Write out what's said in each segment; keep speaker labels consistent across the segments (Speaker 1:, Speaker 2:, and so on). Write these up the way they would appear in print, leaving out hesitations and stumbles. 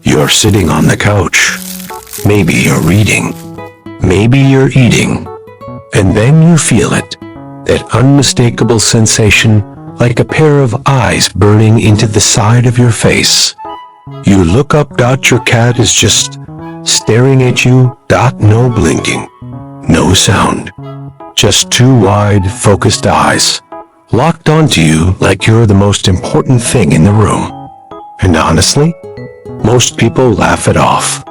Speaker 1: You're sitting on the couch. Maybe you're reading. Maybe you're eating. And then you feel it, that unmistakable sensation like a pair of eyes burning into the side of your face. You look up. Your cat is just staring at you. No blinking. No sound. Just two wide, focused eyes, locked onto you like you're the most important thing in the room. And honestly, most people laugh it off.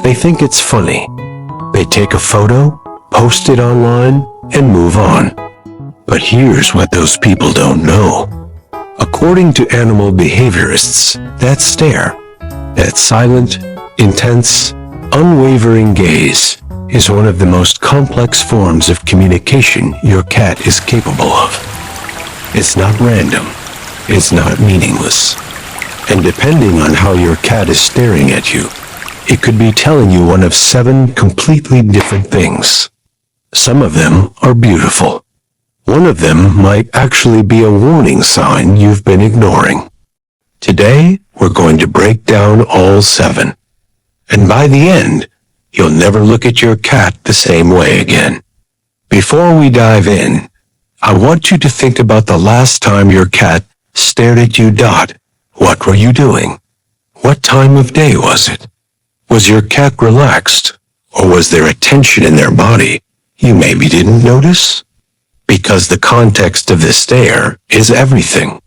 Speaker 1: They think it's funny. They take a photo, post it online, and move on. But here's what those people don't know. According to animal behaviorists, that stare, that silent, intense, unwavering gaze is one of the most complex forms of communication your cat is capable of. It's not random. It's not meaningless. And depending on how your cat is staring at you, it could be telling you one of 7 completely different things. Some of them are beautiful. One of them might actually be a warning sign you've been ignoring. Today, we're going to break down all 7. And by the end, you'll never look at your cat the same way again. Before we dive in, I want you to think about the last time your cat stared at you. What were you doing? What time of day was it? Was your cat relaxed, or was there a tension in their body you maybe didn't notice? Because the context of the stare is everything.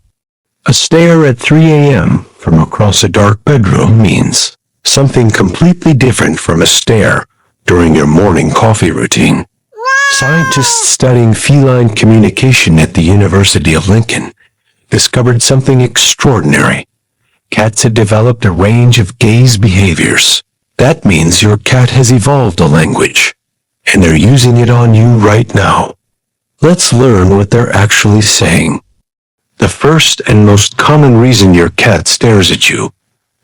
Speaker 1: A stare at 3 a.m. from across a dark bedroom means something completely different from a stare during your morning coffee routine. Scientists studying feline communication at the University of Lincoln discovered something extraordinary. Cats had developed a range of gaze behaviors. That means your cat has evolved a language, and they're using it on you right now. Let's learn what they're actually saying. The first and most common reason your cat stares at you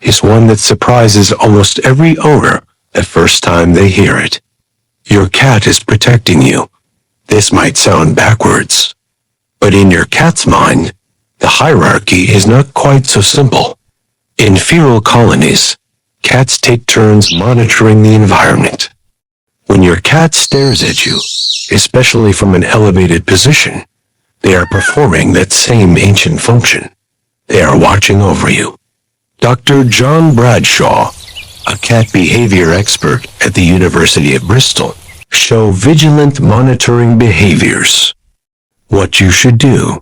Speaker 1: is one that surprises almost every owner the first time they hear it. Your cat is protecting you. This might sound backwards, but in your cat's mind, the hierarchy is not quite so simple. In feral colonies, cats take turns monitoring the environment. When your cat stares at you, especially from an elevated position, they are performing that same ancient function. They are watching over you. Dr. John Bradshaw, a cat behavior expert at the University of Bristol, show vigilant monitoring behaviors. What you should do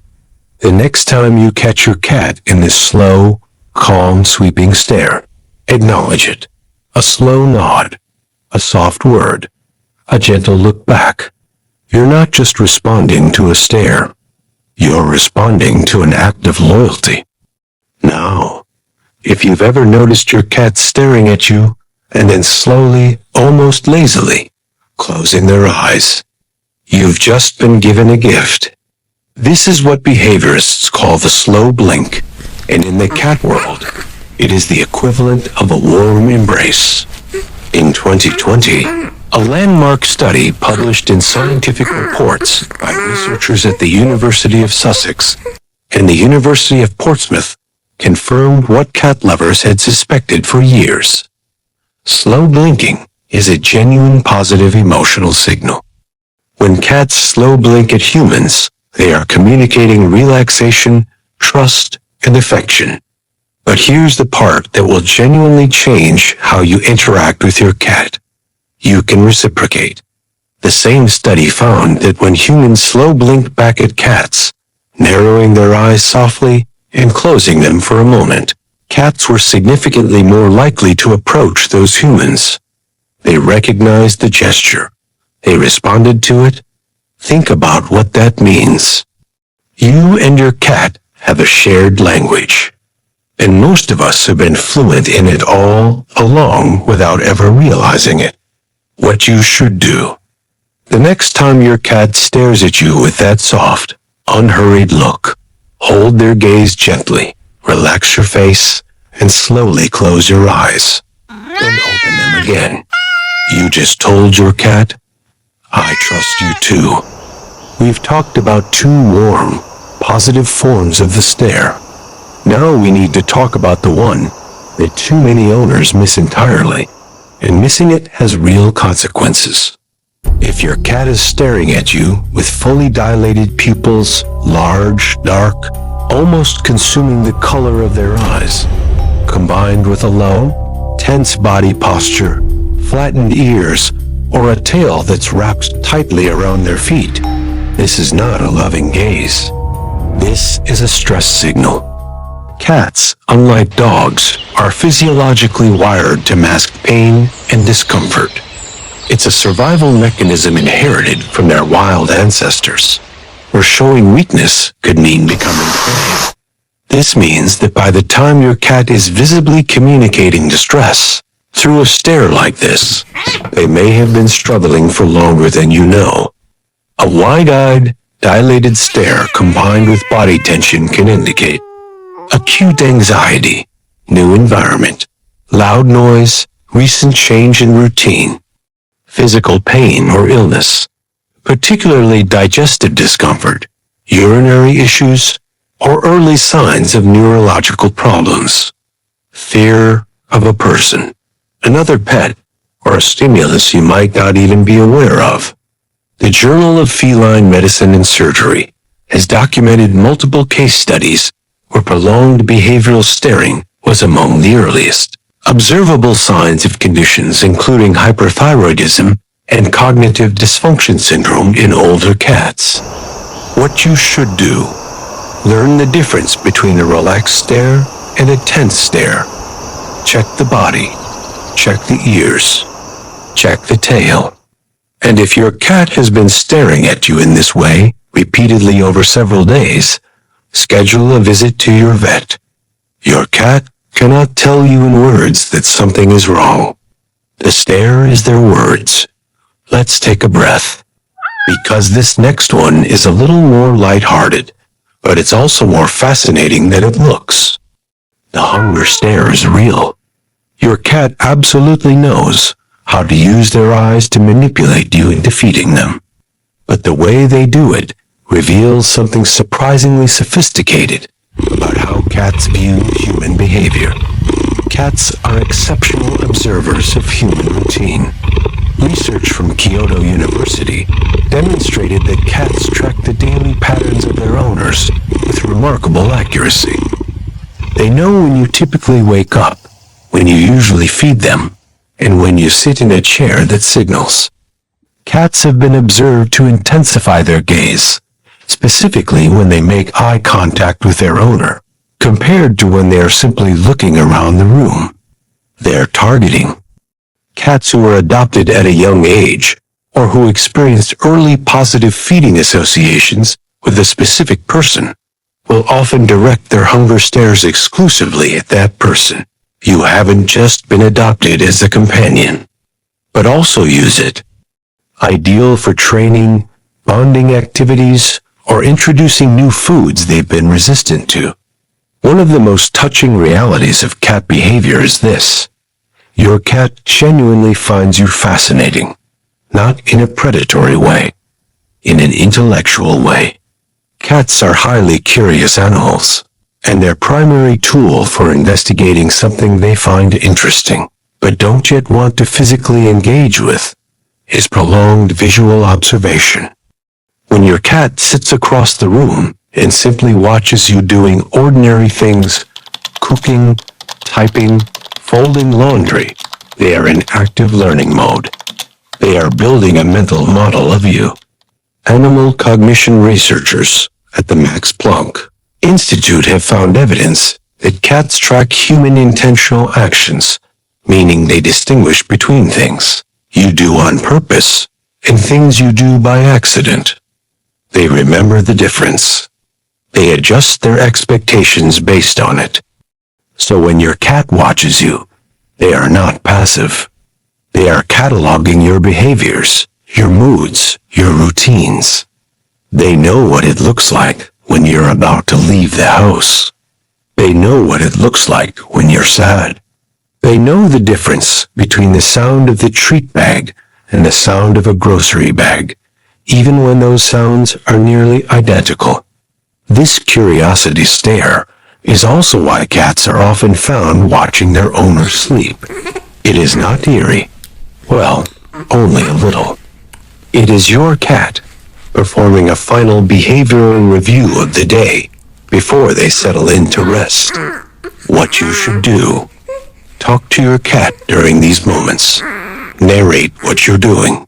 Speaker 1: the next time you catch your cat in this slow, calm, sweeping stare, acknowledge it. A slow nod, a soft word, a gentle look back. You're not just responding to a stare. You're responding to an act of loyalty. Now, if you've ever noticed your cat staring at you and then slowly, almost lazily, closing their eyes, you've just been given a gift. This is what behaviorists call the slow blink, and in the cat world, it is the equivalent of a warm embrace. In 2020, a landmark study published in Scientific Reports by researchers at the University of Sussex and the University of Portsmouth confirmed what cat lovers had suspected for years. Slow blinking is a genuine positive emotional signal. When cats slow blink at humans, they are communicating relaxation, trust, and affection. But here's the part that will genuinely change how you interact with your cat. You can reciprocate. The same study found that when humans slow blink back at cats, narrowing their eyes softly and closing them for a moment, cats were significantly more likely to approach those humans. They recognized the gesture. They responded to it. Think about what that means. You and your cat have a shared language, and most of us have been fluent in it all along without ever realizing it. What you should do. The next time your cat stares at you with that soft, unhurried look, hold their gaze gently, relax your face, and slowly close your eyes. Then open them again. You just told your cat, I trust you too. We've talked about 2 warm, positive forms of the stare. Now we need to talk about the one that too many owners miss entirely, and missing it has real consequences. If your cat is staring at you with fully dilated pupils, large, dark, almost consuming the color of their eyes, combined with a low, tense body posture, flattened ears, or a tail that's wrapped tightly around their feet, this is not a loving gaze. This is a stress signal. Cats, unlike dogs, are physiologically wired to mask pain and discomfort. It's a survival mechanism inherited from their wild ancestors, where showing weakness could mean becoming prey. This means that by the time your cat is visibly communicating distress through a stare like this, they may have been struggling for longer than you know. A wide-eyed, dilated stare combined with body tension can indicate acute anxiety, new environment, loud noise, recent change in routine, physical pain or illness, particularly digestive discomfort, urinary issues, or early signs of neurological problems. Fear of a person, another pet, or a stimulus you might not even be aware of. The Journal of Feline Medicine and Surgery has documented multiple case studies where prolonged behavioral staring was among the earliest observable signs of conditions including hyperthyroidism and cognitive dysfunction syndrome in older cats. What you should do: learn the difference between a relaxed stare and a tense stare. Check the body, check the ears, check the tail. And if your cat has been staring at you in this way repeatedly over several days, schedule a visit to your vet. Your cat cannot tell you in words that something is wrong. The stare is their words. Let's take a breath, because this next one is a little more lighthearted, but it's also more fascinating than it looks. The hunger stare is real. Your cat absolutely knows how to use their eyes to manipulate you into feeding them. But the way they do it reveals something surprisingly sophisticated about how cats view human behavior. Cats are exceptional observers of human routine. Research from Kyoto University demonstrated that cats track the daily patterns of their owners with remarkable accuracy. They know when you typically wake up, when you usually feed them, and when you sit in a chair that signals. Cats have been observed to intensify their gaze, specifically when they make eye contact with their owner, compared to when they are simply looking around the room. They're targeting. Cats who were adopted at a young age, or who experienced early positive feeding associations with a specific person, will often direct their hunger stares exclusively at that person. You haven't just been adopted as a companion, but also use it. Ideal for training, bonding activities, or introducing new foods they've been resistant to. One of the most touching realities of cat behavior is this: your cat genuinely finds you fascinating, not in a predatory way, in an intellectual way. Cats are highly curious animals, and their primary tool for investigating something they find interesting, but don't yet want to physically engage with, is prolonged visual observation. When your cat sits across the room and simply watches you doing ordinary things, cooking, typing, folding laundry, they are in active learning mode. They are building a mental model of you. Animal cognition researchers at the Max Planck Institute have found evidence that cats track human intentional actions, meaning they distinguish between things you do on purpose and things you do by accident. They remember the difference. They adjust their expectations based on it. So when your cat watches you, they are not passive. They are cataloging your behaviors, your moods, your routines. They know what it looks like when you're about to leave the house. They know what it looks like when you're sad. They know the difference between the sound of the treat bag and the sound of a grocery bag, even when those sounds are nearly identical. This curiosity stare is also why cats are often found watching their owners sleep. It is not eerie. Well, only a little. It is your cat performing a final behavioral review of the day before they settle in to rest. What you should do: talk to your cat during these moments. Narrate what you're doing.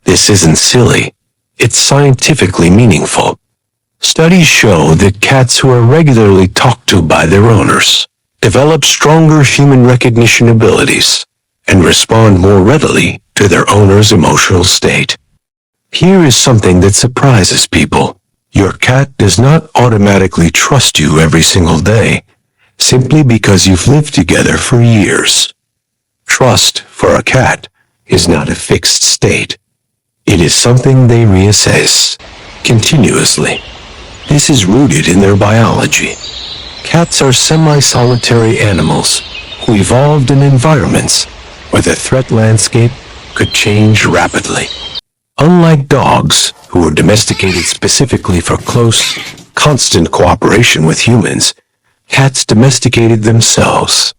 Speaker 1: This isn't silly. It's scientifically meaningful. Studies show that cats who are regularly talked to by their owners develop stronger human recognition abilities and respond more readily to their owner's emotional state. Here is something that surprises people. Your cat does not automatically trust you every single day, simply because you've lived together for years. Trust for a cat is not a fixed state. It is something they reassess continuously. This is rooted in their biology. Cats are semi-solitary animals who evolved in environments where the threat landscape could change rapidly. Unlike dogs, who were domesticated specifically for close, constant cooperation with humans, cats domesticated themselves,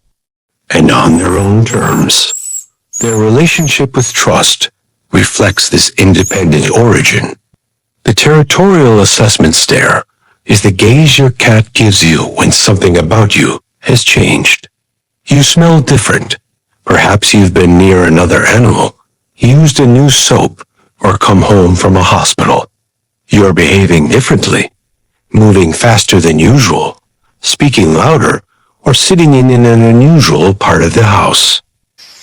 Speaker 1: and on their own terms. Their relationship with trust reflects this independent origin. The territorial assessment stare is the gaze your cat gives you when something about you has changed. You smell different. Perhaps you've been near another animal, used a new soap, or come home from a hospital. You're behaving differently, moving faster than usual, speaking louder, or sitting in an unusual part of the house.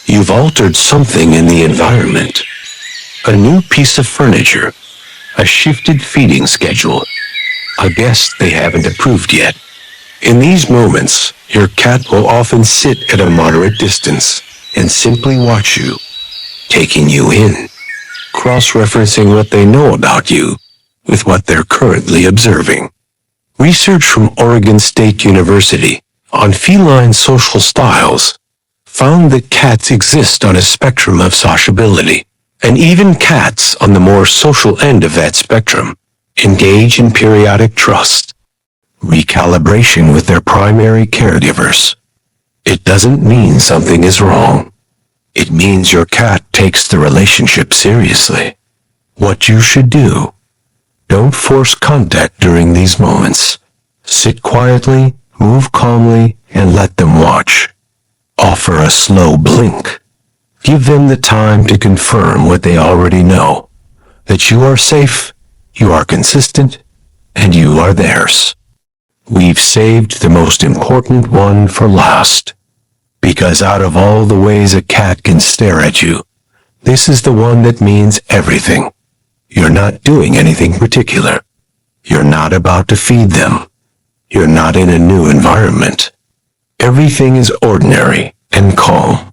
Speaker 1: You've altered something in the environment. A new piece of furniture, a shifted feeding schedule, a guest they haven't approved yet. In these moments, your cat will often sit at a moderate distance and simply watch you, taking you in, cross-referencing what they know about you with what they're currently observing. Research from Oregon State University on feline social styles found that cats exist on a spectrum of sociability, and even cats on the more social end of that spectrum engage in periodic trust, recalibration with their primary caregivers. It doesn't mean something is wrong. It means your cat takes the relationship seriously. What you should do: don't force contact during these moments. Sit quietly, move calmly, and let them watch. Offer a slow blink. Give them the time to confirm what they already know, that you are safe, you are consistent, and you are theirs. We've saved the most important one for last, because out of all the ways a cat can stare at you, this is the one that means everything. You're not doing anything particular. You're not about to feed them. You're not in a new environment. Everything is ordinary and calm.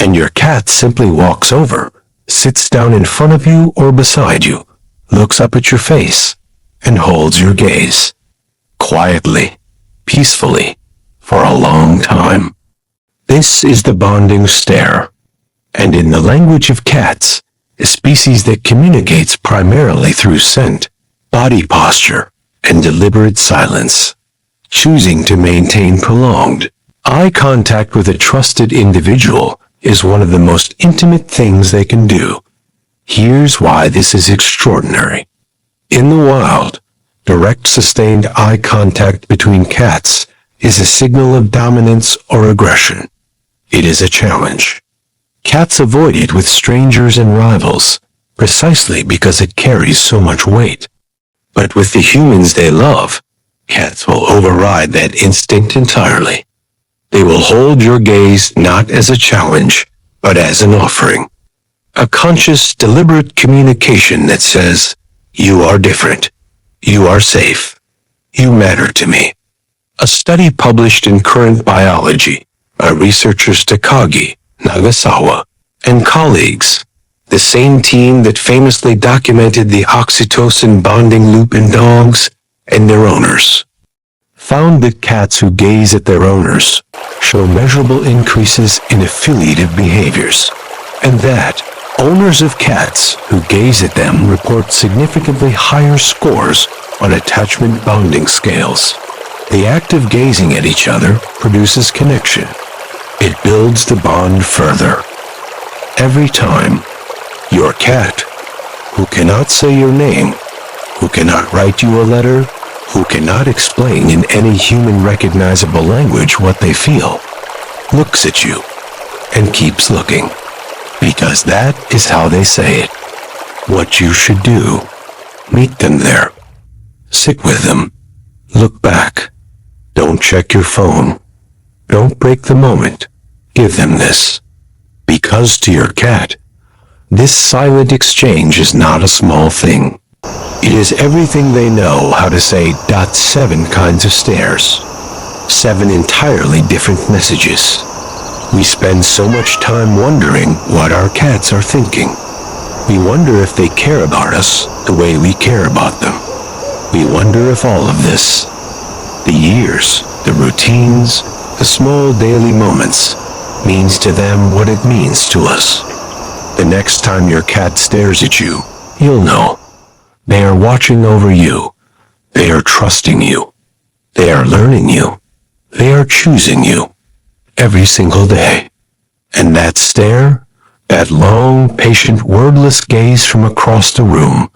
Speaker 1: And your cat simply walks over, sits down in front of you or beside you, looks up at your face, and holds your gaze. Quietly, peacefully, for a long time. This is the bonding stare. And in the language of cats, a species that communicates primarily through scent, body posture, and deliberate silence, choosing to maintain prolonged eye contact with a trusted individual is one of the most intimate things they can do. Here's why this is extraordinary. In the wild, direct sustained eye contact between cats is a signal of dominance or aggression. It is a challenge. Cats avoid it with strangers and rivals, precisely because it carries so much weight. But with the humans they love, cats will override that instinct entirely. They will hold your gaze not as a challenge, but as an offering. A conscious, deliberate communication that says, "You are different. You are safe. You matter to me." A study published in Current Biology by researchers Takagi, Nagasawa, and colleagues, the same team that famously documented the oxytocin bonding loop in dogs and their owners, found that cats who gaze at their owners show measurable increases in affiliative behaviors, and that owners of cats who gaze at them report significantly higher scores on attachment bonding scales. The act of gazing at each other produces connection. It builds the bond further. Every time, your cat, who cannot say your name, who cannot write you a letter, who cannot explain in any human recognizable language what they feel, looks at you and keeps looking, because that is how they say it. What you should do, meet them there. Sit with them. Look back. Don't check your phone. Don't break the moment. Give them this. Because to your cat, this silent exchange is not a small thing. It is everything they know how to say. 7 kinds of stares. 7 entirely different messages. We spend so much time wondering what our cats are thinking. We wonder if they care about us the way we care about them. We wonder if all of this, the years, the routines, the small daily moments, means to them what it means to us. The next time your cat stares at you, you'll know. They are watching over you. They are trusting you. They are learning you. They are choosing you every single day. And that stare, that long, patient, wordless gaze from across the room,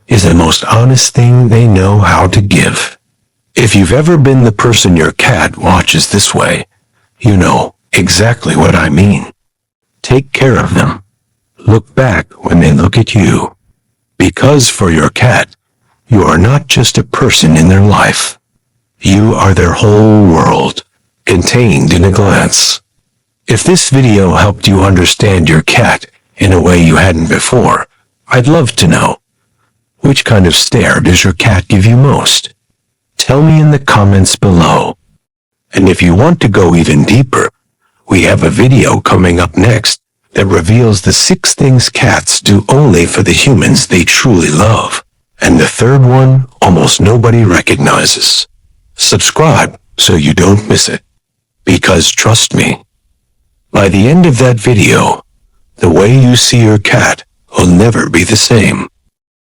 Speaker 1: is the most honest thing they know how to give. If you've ever been the person your cat watches this way, you know exactly what I mean. Take care of them. Look back when they look at you. Because for your cat, you are not just a person in their life. You are their whole world, contained in a glance. If this video helped you understand your cat in a way you hadn't before, I'd love to know. Which kind of stare does your cat give you most? Tell me in the comments below. And if you want to go even deeper, we have a video coming up next that reveals the 6 things cats do only for the humans they truly love. And the third one almost nobody recognizes. Subscribe so you don't miss it. Because trust me, by the end of that video, the way you see your cat will never be the same.